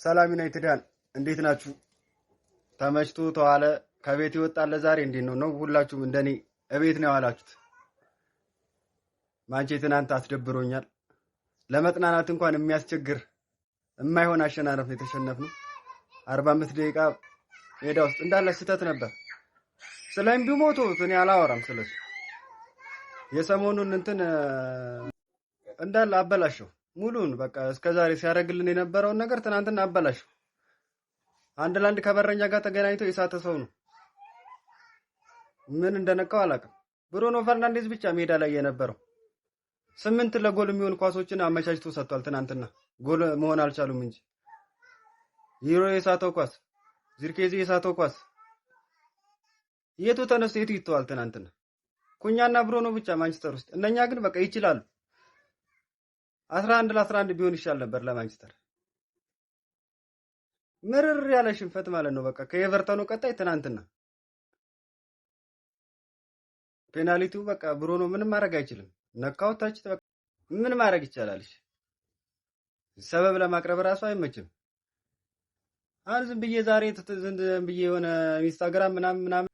ሰላም ዩናይትዳን እንዴት ናችሁ? ተመችቶ ተዋለ ከቤት ይወጣል ዛሬ እንዴት ነው? ሁላችሁም እንደኔ እቤት ነው ያላችሁት? ማንቼ ትናንት አስደብሮኛል። ለመጥናናት እንኳን የሚያስቸግር የማይሆን አሸናነፍ ነው የተሸነፍነው። 45 ደቂቃ ሜዳ ውስጥ እንዳለ ስህተት ነበር። ስለ ሞቶ እኔ አላወራም ስለሱ። የሰሞኑን እንትን እንዳለ አበላሸው ሙሉን በቃ እስከዛሬ ሲያደርግልን የነበረውን ነገር ትናንትና አበላሸው። አንድ ለአንድ ከበረኛ ጋር ተገናኝቶ የሳተ ሰው ነው። ምን እንደነካው አላውቅም። ብሩኖ ፈርናንዴዝ ብቻ ሜዳ ላይ የነበረው 8 ለጎል የሚሆን ኳሶችን አመቻችቶ ሰጥቷል። ትናንትና ጎል መሆን አልቻሉም እንጂ ሂሮ የሳተው ኳስ፣ ዚርኬዚ የሳተው ኳስ የቱ ተነስቶ የቱ ይተዋል። ትናንትና ኩኛና ብሩኖ ብቻ ማንቸስተር ውስጥ፣ እነኛ ግን በቃ ይችላሉ። 11 ለ11 ቢሆን ይሻል ነበር ለማንቸስተር። ምርር ያለ ሽንፈት ማለት ነው። በቃ ከኤቨርተኑ ቀጣይ ትናንትና ፔናልቲው በቃ ብሩኖ ምንም ማድረግ አይችልም። ነካው ታች በቃ ምን ማድረግ ይቻላል? ሰበብ ለማቅረብ ራሱ አይመችም። አሁን ዝም ብዬ ዛሬ ዝም ብዬ የሆነ ኢንስታግራም ምናምን